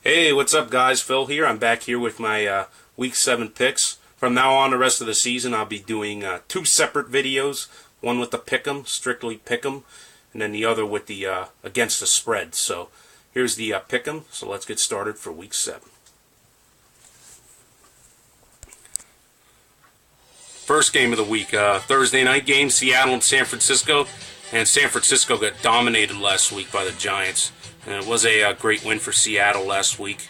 Hey, what's up, guys? Phil here. I'm back here with my Week 7 picks. From now on, the rest of the season, I'll be doing two separate videos. One with the pick'em, strictly pick'em, and then the other with the against the spread. So here's the pick'em. So let's get started for Week 7. First game of the week, Thursday night game, Seattle and San Francisco. And San Francisco got dominated last week by the Giants. And it was a great win for Seattle last week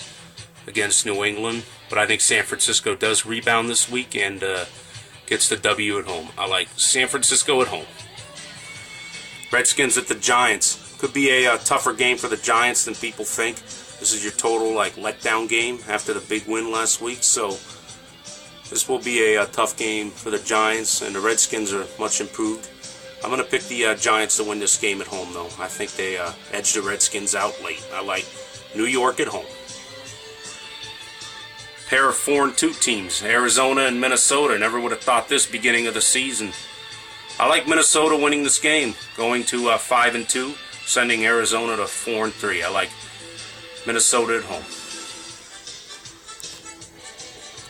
against New England. But I think San Francisco does rebound this week and gets the W at home. I like San Francisco at home. Redskins at the Giants. Could be a tougher game for the Giants than people think. This is your total letdown game after the big win last week. So this will be a tough game for the Giants, and the Redskins are much improved. I'm going to pick the Giants to win this game at home, though. I think they edge the Redskins out late. I like New York at home. Pair of 4-2 teams, Arizona and Minnesota. Never would have thought this beginning of the season. I like Minnesota winning this game, going to 5-2, sending Arizona to 4-3. I like Minnesota at home.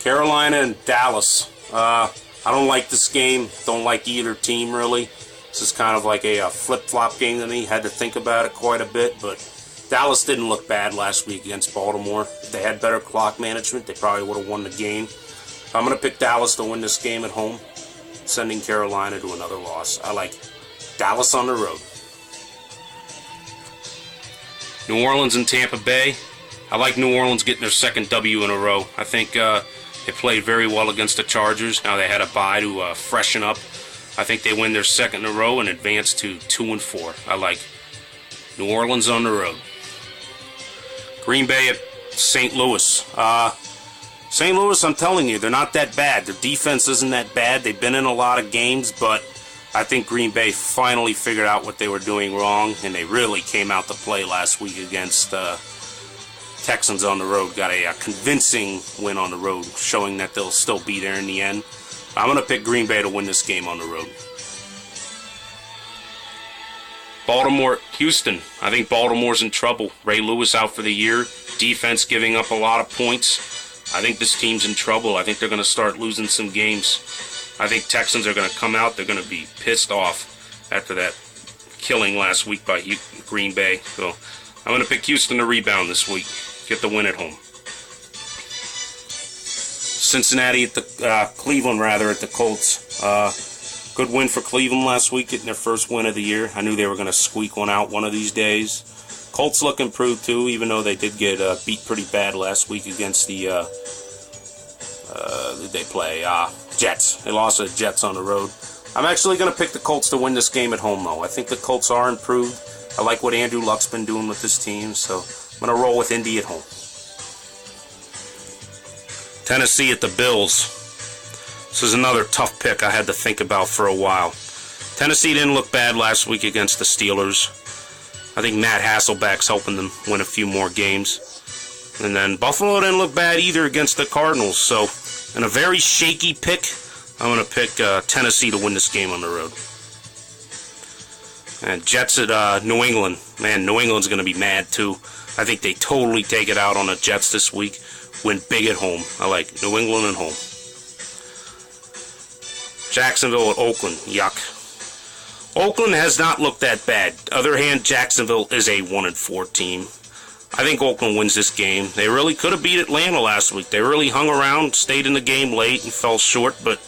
Carolina and Dallas. I don't like this game. Don't like either team, really. This is kind of like a flip-flop game to me. Had to think about it quite a bit, but Dallas didn't look bad last week against Baltimore. If they had better clock management, they probably would have won the game. I'm going to pick Dallas to win this game at home, sending Carolina to another loss. I like Dallas on the road. New Orleans and Tampa Bay. I like New Orleans getting their second W in a row. I think they played very well against the Chargers. Now they had a bye to freshen up. I think they win their second in a row and advance to 2-4. I like New Orleans on the road. Green Bay at St. Louis. St. Louis, I'm telling you, they're not that bad. Their defense isn't that bad. They've been in a lot of games, but I think Green Bay finally figured out what they were doing wrong, and they really came out to play last week against Texans on the road. Got a convincing win on the road, showing that they'll still be there in the end. I'm going to pick Green Bay to win this game on the road. Baltimore, Houston. I think Baltimore's in trouble. Ray Lewis out for the year. Defense giving up a lot of points. I think this team's in trouble. I think they're going to start losing some games. I think Texans are going to come out. They're going to be pissed off after that killing last week by Green Bay. So I'm going to pick Houston to rebound this week. Get the win at home. Cincinnati at the Cleveland at the Colts. Good win for Cleveland last week, getting their first win of the year. I knew they were going to squeak one out one of these days. Colts look improved too, even though they did get beat pretty bad last week against the Jets. They lost to the Jets on the road. I'm actually going to pick the Colts to win this game at home, though. I think the Colts are improved. I like what Andrew Luck's been doing with this team, so I'm going to roll with Indy at home. Tennessee at the Bills. This is another tough pick I had to think about for a while. Tennessee didn't look bad last week against the Steelers. I think Matt Hasselbeck's helping them win a few more games. And then Buffalo didn't look bad either against the Cardinals. So, in a very shaky pick, I'm going to pick Tennessee to win this game on the road. And Jets at New England. Man, New England's going to be mad too. I think they totally take it out on the Jets this week. Win big at home. I like New England at home. Jacksonville at Oakland. Yuck. Oakland has not looked that bad. Other hand, Jacksonville is a 1-4 team. I think Oakland wins this game. They really could have beat Atlanta last week. They really hung around, stayed in the game late, and fell short, but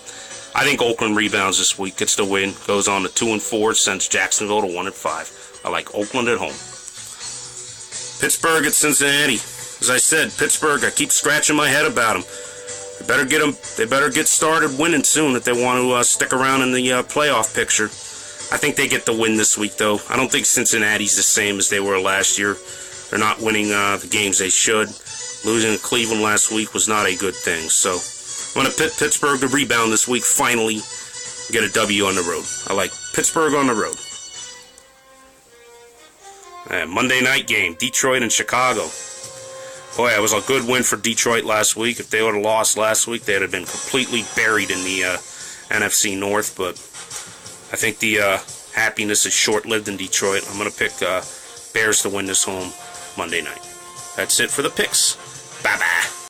I think Oakland rebounds this week, gets the win, goes on to 2-4, sends Jacksonville to 1-5. I like Oakland at home. Pittsburgh at Cincinnati. As I said, Pittsburgh, I keep scratching my head about them. They better get started winning soon if they want to stick around in the playoff picture. I think they get the win this week, though. I don't think Cincinnati's the same as they were last year. They're not winning the games they should. Losing to Cleveland last week was not a good thing. So I'm going to pick Pittsburgh to rebound this week, finally get a W on the road. I like Pittsburgh on the road. And Monday night game, Detroit and Chicago. Boy, it was a good win for Detroit last week. If they would have lost last week, they would have been completely buried in the NFC North. But I think the happiness is short-lived in Detroit. I'm going to pick Bears to win this home Monday night. That's it for the picks. Bye-bye.